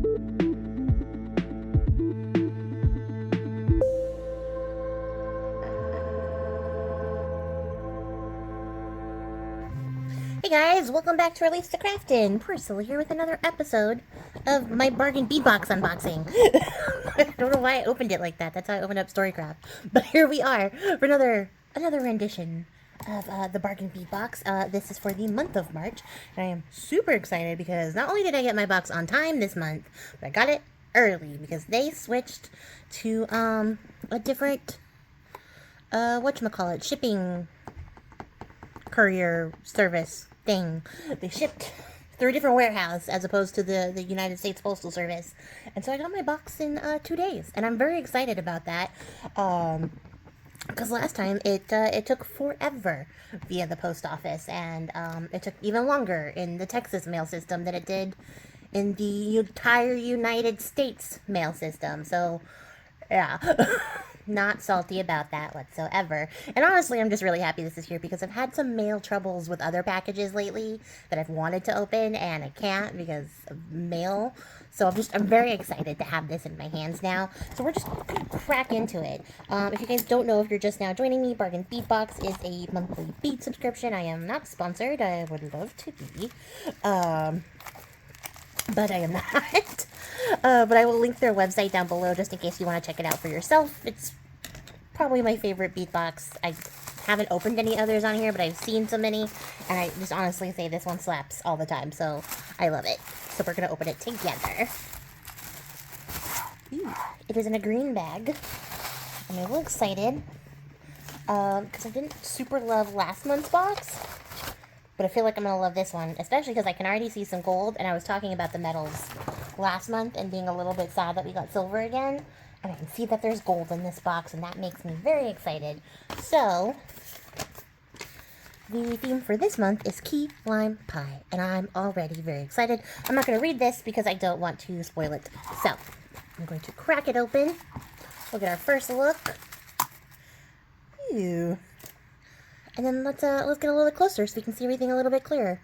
Hey guys, welcome back to Release the Craftin. Priscilla here with another episode of my Bargain Bead Box unboxing. I don't know why I opened it like that. That's how I opened up Storycraft. But here we are for another rendition of the Bargain Bead Box. This is for the month of March, and I am super excited because not only did I get my box on time this month, but I got it early because they switched to a different whatchamacallit, shipping courier service thing. They shipped through a different warehouse as opposed to the United States Postal Service. And so I got my box in 2 days. And I'm very excited about that. Because last time it took forever via the post office. And it took even longer in the Texas mail system than it did in the entire United States mail system. So, yeah. Not salty about that whatsoever. And honestly, I'm just really happy this is here because I've had some mail troubles with other packages lately that I've wanted to open and I can't because of mail. So I'm very excited to have this in my hands now. So we're just gonna crack into it. If you guys don't know, if you're just now joining me, Bargain Bead Box is a monthly bead subscription. I am not sponsored. I would love to be. But I am not. But I will link their website down below just in case you want to check it out for yourself. It's probably my favorite bead box. I haven't opened any others on here, but I've seen so many, and I just honestly say this one slaps all the time, so I love it. So we're going to open it together. It is in a green bag. I'm a little excited because I didn't super love last month's box. But I feel like I'm going to love this one, especially because I can already see some gold, and I was talking about the metals last month and being a little bit sad that we got silver again. And I can see that there's gold in this box, and that makes me very excited. So, the theme for this month is key lime pie, and I'm already very excited. I'm not going to read this because I don't want to spoil it. So, I'm going to crack it open. We'll get our first look. Ew. And then let's get a little bit closer so we can see everything a little bit clearer.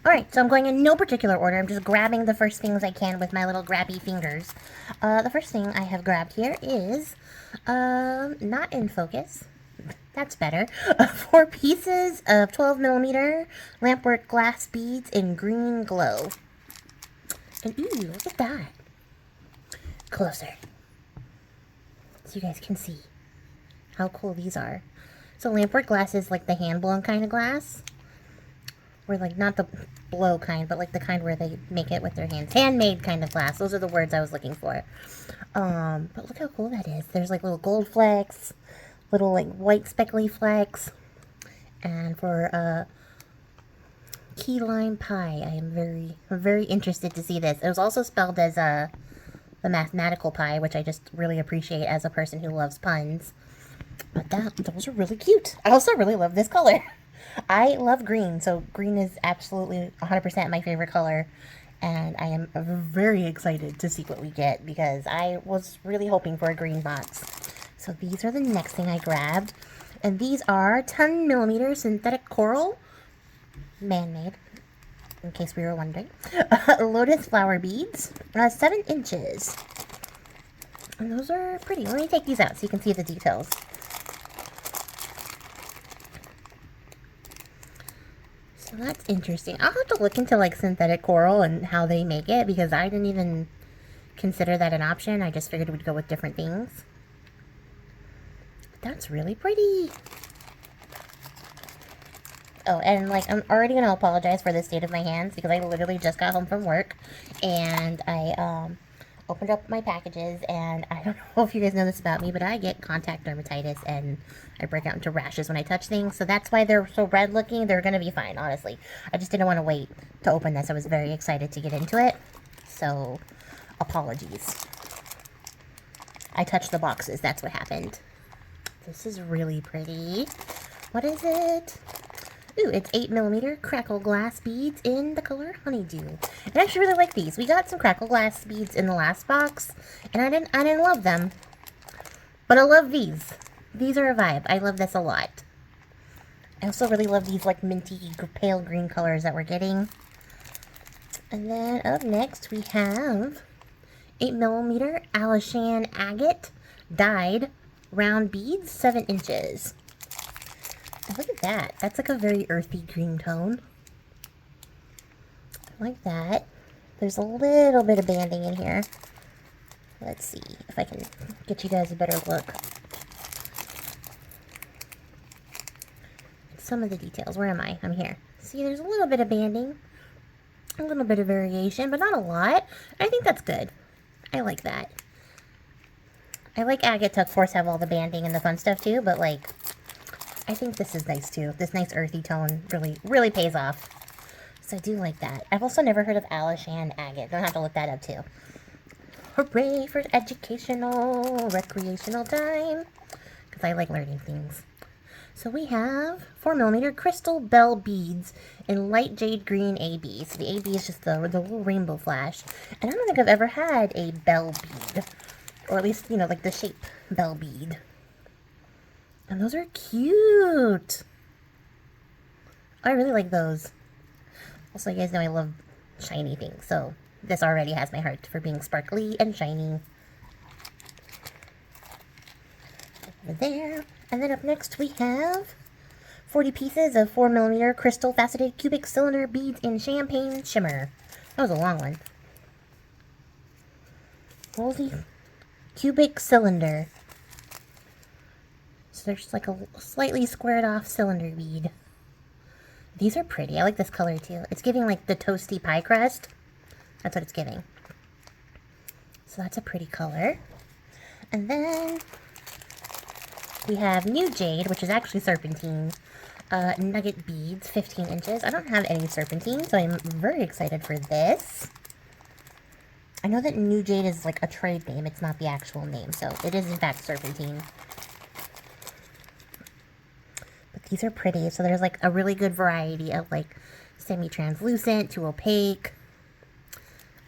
Alright, so I'm going in no particular order. I'm just grabbing the first things I can with my little grabby fingers. The first thing I have grabbed here is, not in focus. That's better. 4 pieces of 12mm lampwork glass beads in green glow. And ooh, look at that. Closer. So you guys can see how cool these are. So lampwork glass is like the hand-blown kind of glass. Or like not the blow kind, but like the kind where they make it with their hands. Handmade kind of glass. Those are the words I was looking for. But look how cool that is. There's like little gold flecks, little like white speckly flecks. And for key lime pie, I am very interested to see this. It was also spelled as the mathematical pie, which I just really appreciate as a person who loves puns. But those are really cute. I also really love this color. I love green, so green is absolutely 100% my favorite color. And I am very excited to see what we get because I was really hoping for a green box. So these are the next thing I grabbed. And these are 10mm synthetic coral, man-made, in case we were wondering. Lotus flower beads, 7 inches. And those are pretty. Let me take these out so you can see the details. So that's interesting. I'll have to look into like synthetic coral and how they make it because I didn't even consider that an option. I just figured we'd go with different things. But that's really pretty. Oh, and like I'm already going to apologize for the state of my hands because I literally just got home from work and I opened up my packages, and I don't know if you guys know this about me, but I get contact dermatitis, and I break out into rashes when I touch things, so that's why they're so red looking. They're going to be fine, honestly. I just didn't want to wait to open this. I was very excited to get into it, so apologies. I touched the boxes. That's what happened. This is really pretty. What is it? Ooh, it's 8mm crackle glass beads in the color Honeydew. And I actually really like these. We got some crackle glass beads in the last box, and I didn't love them. But I love these. These are a vibe. I love this a lot. I also really love these like minty pale green colors that we're getting. And then up next we have 8mm Alishan agate dyed round beads, 7 inches. And look at that. That's like a very earthy green tone. I like that. There's a little bit of banding in here. Let's see if I can get you guys a better look at some of the details. Where am I? I'm here. See, there's a little bit of banding, a little bit of variation, but not a lot. I think that's good. I like that. I like agate to, of course, have all the banding and the fun stuff too, but like, I think this is nice too. This nice earthy tone really pays off. So I do like that. I've also never heard of Alishan agate. Don't have to look that up too. Hooray for educational, recreational time. Because I like learning things. So we have 4mm crystal bell beads in light jade green AB. So the AB is just the little rainbow flash. And I don't think I've ever had a bell bead. Or at least, you know, like the shape bell bead. And those are cute. I really like those. Also, you guys know I love shiny things. So this already has my heart for being sparkly and shiny. Over there. And then up next we have 40 pieces of 4mm crystal faceted cubic cylinder beads in champagne shimmer. That was a long one. Holy cubic cylinder. So there's like a slightly squared off cylinder bead. These are pretty. I like this color too. It's giving like the toasty pie crust. That's what it's giving. So that's a pretty color. And then we have new jade, which is actually serpentine. Nugget beads, 15 inches. I don't have any serpentine, so I'm very excited for this. I know that new jade is like a trade name. It's not the actual name, so it is in fact serpentine. But these are pretty. So there's like a really good variety of like semi-translucent to opaque.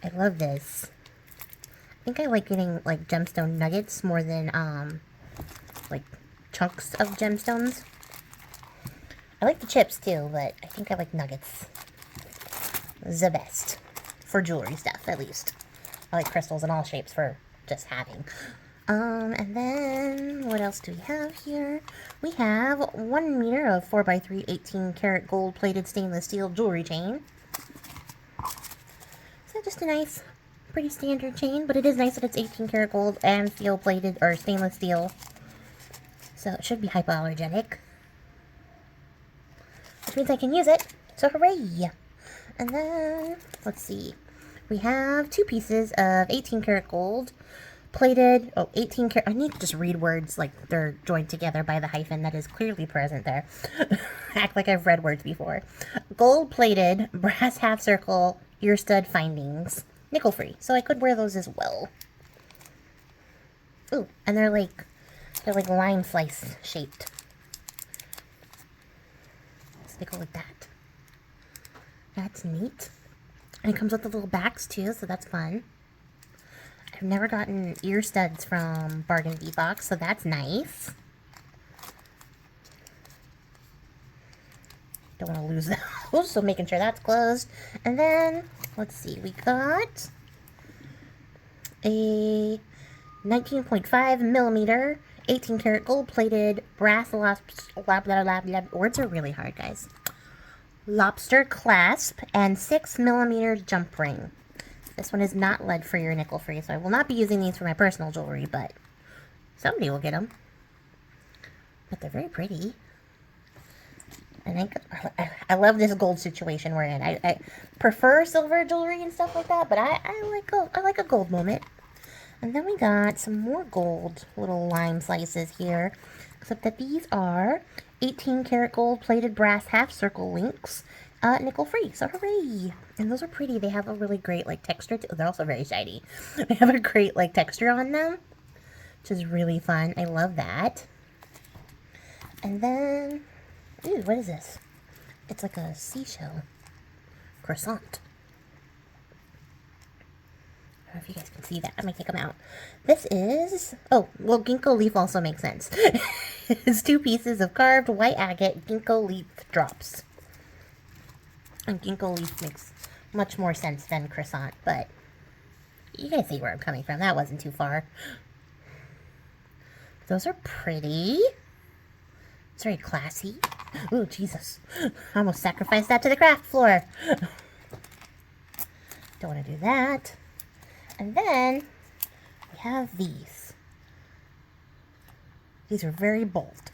I love this. I think I like getting like gemstone nuggets more than like chunks of gemstones. I like the chips too, but I think I like nuggets the best for jewelry stuff, at least. I like crystals in all shapes for just having. And then what else do we have here? We have 1 meter of 4x3 18 karat gold plated stainless steel jewelry chain. So just a nice, pretty standard chain, but it is nice that it's 18 karat gold and steel plated, or stainless steel. So it should be hypoallergenic, which means I can use it. So hooray! And then, let's see. We have 2 pieces of 18 karat gold plated, 18 karat, I need to just read words like they're joined together by the hyphen that is clearly present there. Act like I've read words before. Gold plated brass half circle ear stud findings. Nickel free, so I could wear those as well. Ooh, and they're like lime slice shaped. So they go like that. That's neat. And it comes with the little backs too, so that's fun. I've never gotten ear studs from Bargain Bead Box, so that's nice. Don't want to lose those, so making sure that's closed. And then, let's see, we got a 19.5mm 18 karat gold plated brass words are really hard, guys. Lobster clasp and 6mm jump ring. This one is not lead free or nickel free, so I will not be using these for my personal jewelry, but somebody will get them. But they're very pretty. And I love this gold situation we're in. I prefer silver jewelry and stuff like that, but I like gold. I like a gold moment. And then we got some more gold little lime slices here, except that these are 18 karat gold plated brass half circle links, nickel free. So hooray! And those are pretty. They have a really great like texture. They're also very shiny. They have a great like texture on them, which is really fun. I love that. And then, ooh, what is this? It's like a seashell croissant. I don't know if you guys can see that. I might take them out. This is, oh, well, ginkgo leaf also makes sense. It's 2 pieces of carved white agate ginkgo leaf drops. And ginkgo leaf makes much more sense than croissant, but you guys see where I'm coming from. That wasn't too far. Those are pretty. It's very classy. Ooh, Jesus. I almost sacrificed that to the craft floor. Don't want to do that. And then we have these. These are very bold.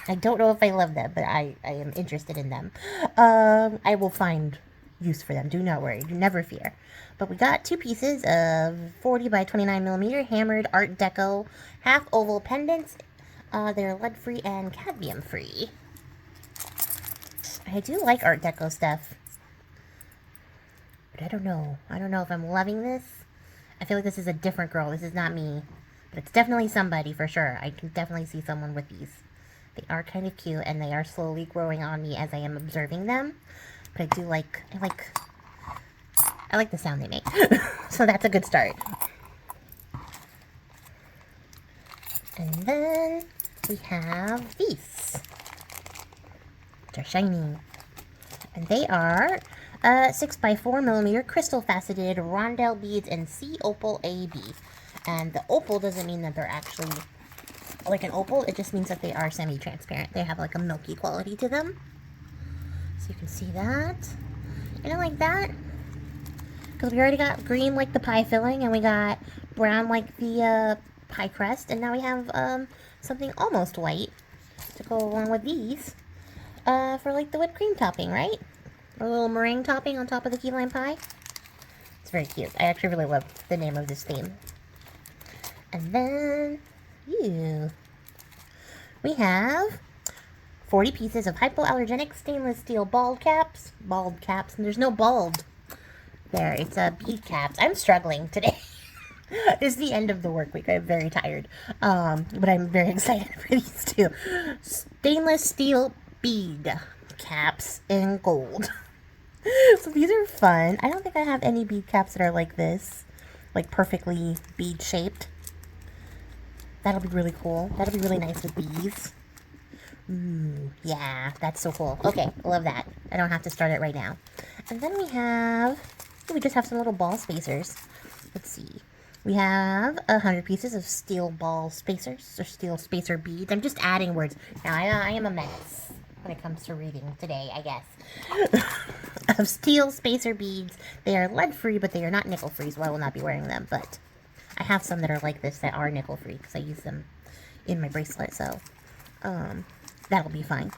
I don't know if I love them, but I am interested in them. I will find use for them. Do not worry. Do never fear. But we got 2 pieces of 40 by 29 millimeter hammered Art Deco half oval pendants. They're lead-free and cadmium-free. I do like Art Deco stuff. But I don't know. I don't know if I'm loving this. I feel like this is a different girl. This is not me. But it's definitely somebody for sure. I can definitely see someone with these. They are kind of cute, and they are slowly growing on me as I am observing them. But I do like, I like the sound they make. So that's a good start. And then we have these. They're shiny. And they are 6 by 4 millimeter crystal faceted rondelle beads in C Opal AB. And the opal doesn't mean that they're actually like an opal. It just means that they are semi-transparent. They have like a milky quality to them. So you can see that. And I like that. Because we already got green like the pie filling. And we got brown like the pie crust. And now we have something almost white to go along with these. For like the whipped cream topping, right? Or a little meringue topping on top of the key lime pie. It's very cute. I actually really love the name of this theme. And then, we have 40 pieces of hypoallergenic stainless steel bald caps. Bald caps. And there's no bald there. It's bead caps. I'm struggling today. This is the end of the work week. I'm very tired. But I'm very excited for these two. Stainless steel bead caps in gold. So these are fun. I don't think I have any bead caps that are like this. Like perfectly bead shaped. That'll be really cool. That'll be really nice with these. Ooh, yeah, that's so cool. Okay, I love that. I don't have to start it right now. And then we just have some little ball spacers. Let's see. We have 100 pieces of steel ball spacers, or steel spacer beads. I'm just adding words. Now, I am a mess when it comes to reading today, I guess. Of steel spacer beads. They are lead-free, but they are not nickel-free, so I will not be wearing them. But I have some that are like this that are nickel-free, because I use them in my bracelet, so that'll be fine.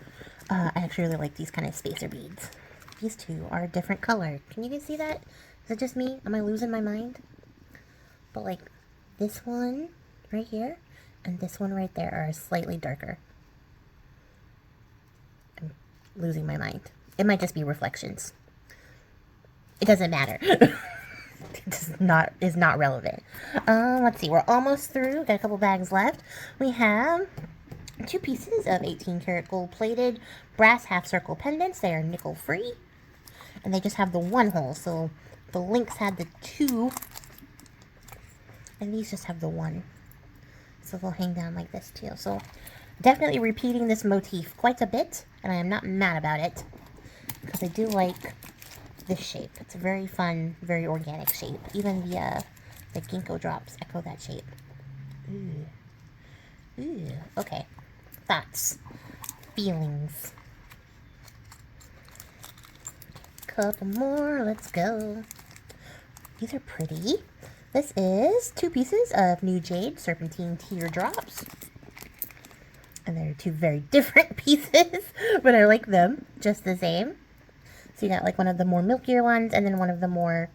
I actually really like these kind of spacer beads. These two are a different color. Can you guys see that? Is it just me? Am I losing my mind? But like this one right here and this one right there are slightly darker. I'm losing my mind. It might just be reflections. It doesn't matter. It is not relevant. Let's see. We're almost through. Got a couple bags left. We have 2 pieces of 18 karat gold plated brass half circle pendants. They are nickel free. And they just have the 1 hole. So the links had the 2. And these just have the 1. So they'll hang down like this too. So definitely repeating this motif quite a bit. And I am not mad about it. Because I do like this shape. It's a very fun, very organic shape. Even the ginkgo drops echo that shape. Ooh. Ooh. Okay. Thoughts. Feelings. Couple more. Let's go. These are pretty. This is 2 pieces of New Jade Serpentine Teardrops. And they're 2 very different pieces, but I like them just the same. So you got like one of the more milkier ones, and then one of the more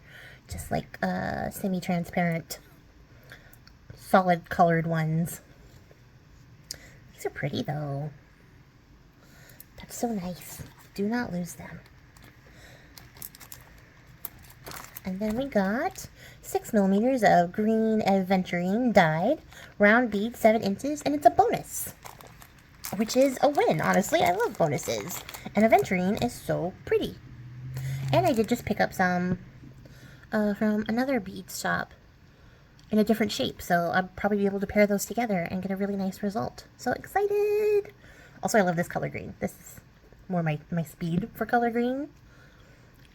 just like semi-transparent, solid colored ones. These are pretty though. That's so nice. Do not lose them. And then we got 6 millimeters of green aventurine dyed round bead, 7 inches, and it's a bonus, which is a win. Honestly, I love bonuses, and aventurine is so pretty. And I did just pick up some from another bead shop in a different shape, so I'll probably be able to pair those together and get a really nice result. So excited! Also, I love this color green. This is more my speed for color green.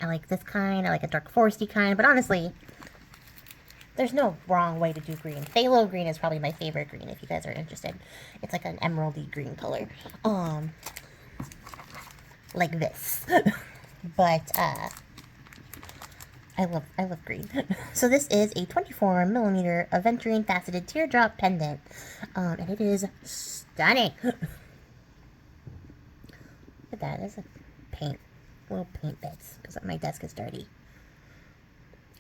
I like this kind. I like a dark foresty kind. But honestly, there's no wrong way to do green. Phthalo green is probably my favorite green if you guys are interested. It's like an emeraldy green color. Like this. But, I love green. So this is a 24 millimeter aventurine faceted teardrop pendant. And it is stunning. Look at that. There's a little paint bits because my desk is dirty.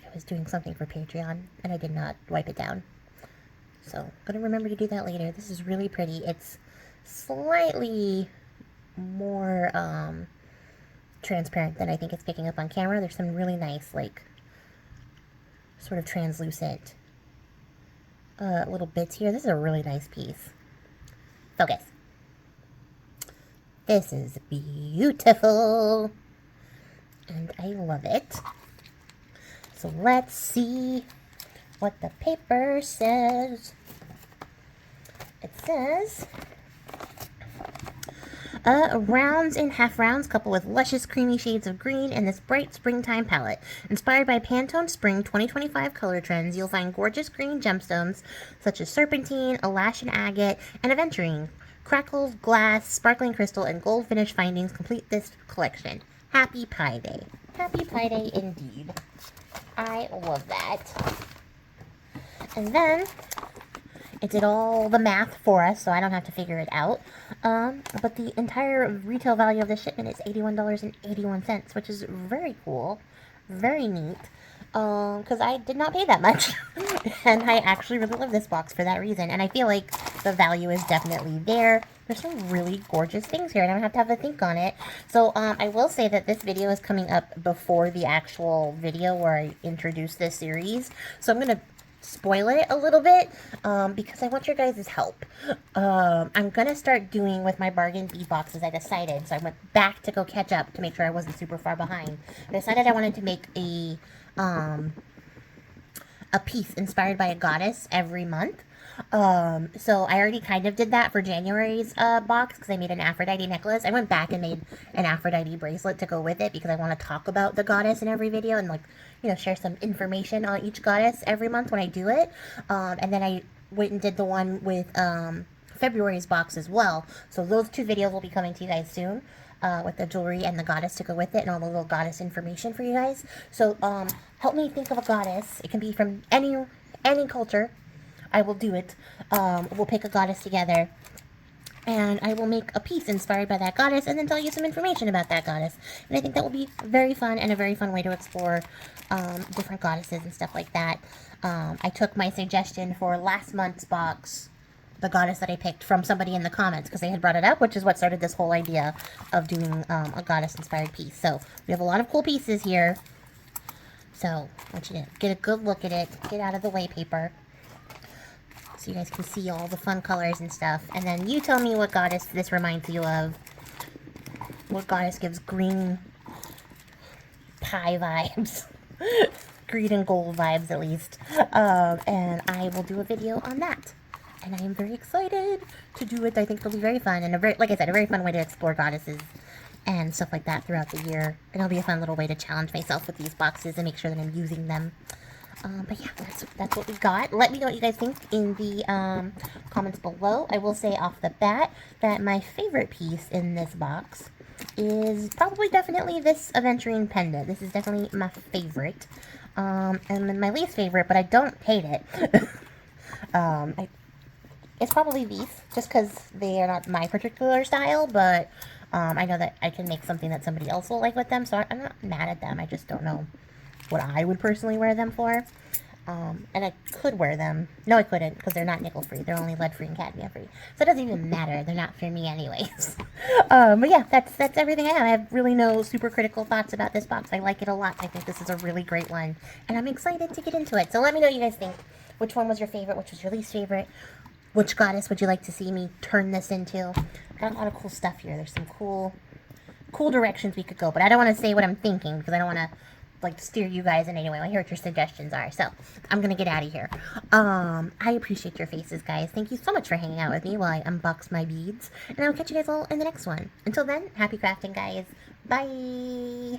I was doing something for Patreon and I did not wipe it down. So I'm going to remember to do that later. This is really pretty. It's slightly more transparent than I think it's picking up on camera. There's some really nice, like, sort of translucent little bits here. This is a really nice piece. Focus. This is beautiful. And I love it. So let's see what the paper says. It says, rounds and half rounds coupled with luscious creamy shades of green in this bright springtime palette. Inspired by Pantone Spring 2025 color trends, you'll find gorgeous green gemstones such as serpentine, Alaskan agate, and aventurine. Crackled glass, sparkling crystal, and gold finish findings complete this collection. Happy Pi Day. Happy Pi Day indeed. I love that. And then it did all the math for us, so I don't have to figure it out. But the entire retail value of this shipment is $81.81, which is very cool, very neat. Because I did not pay that much, and I actually really love this box for that reason. And I feel like the value is definitely there. There's some really gorgeous things here, and I don't have to have a think on it. So I will say that this video is coming up before the actual video where I introduce this series. So I'm gonna spoil it a little bit because I want your guys' help. I'm gonna start doing with my Bargain Bead Boxes. I decided, so I went back to go catch up to make sure I wasn't super far behind. I decided I wanted to make a piece inspired by a goddess every month. So I already kind of did that for January's box because I made an Aphrodite necklace. I went back and made an Aphrodite bracelet to go with it because I want to talk about the goddess in every video and, like, you know, share some information on each goddess every month when I do it. And then I went and did the one with February's box as well. So those two videos will be coming to you guys soon. With the jewelry and the goddess to go with it and all the little goddess information for you guys. So help me think of a goddess. It can be from any culture. I will do it. We'll pick a goddess together and I will make a piece inspired by that goddess and then tell you some information about that goddess. And I think that will be very fun and a very fun way to explore different goddesses and stuff like that. I took my suggestion for last month's box, the goddess that I picked, from somebody in the comments because they had brought it up, which is what started this whole idea of doing a goddess-inspired piece. So we have a lot of cool pieces here. So I want you to get a good look at it, get out of the way paper, so you guys can see all the fun colors and stuff. And then you tell me what goddess this reminds you of. What goddess gives green pie vibes. Green and gold vibes, at least. And I will do a video on that. And I am very excited to do it. I think it'll be very fun. And, like I said, a very fun way to explore goddesses and stuff like that throughout the year. And it'll be a fun little way to challenge myself with these boxes and make sure that I'm using them. But yeah, that's what we got. Let me know what you guys think in the comments below. I will say off the bat that my favorite piece in this box is probably definitely this aventurine pendant. This is definitely my favorite. And then my least favorite, but I don't hate it. It's probably these, just because they are not my particular style, but I know that I can make something that somebody else will like with them, so I'm not mad at them. I just don't know what I would personally wear them for. And I could wear them. No, I couldn't, because they're not nickel-free. They're only lead-free and cadmium-free. So it doesn't even matter. They're not for me anyways. But yeah, that's everything I have. I have really no super critical thoughts about this box. I like it a lot. I think this is a really great one. And I'm excited to get into it. So let me know what you guys think. Which one was your favorite? Which was your least favorite? Which goddess would you like to see me turn this into? Got a lot of cool stuff here. There's some cool directions we could go. But I don't want to say what I'm thinking, because I don't want to, like, steer you guys in any way. I hear what your suggestions are. So I'm going to get out of here. I appreciate your faces, guys. Thank you so much for hanging out with me while I unbox my beads. And I'll catch you guys all in the next one. Until then, happy crafting, guys. Bye!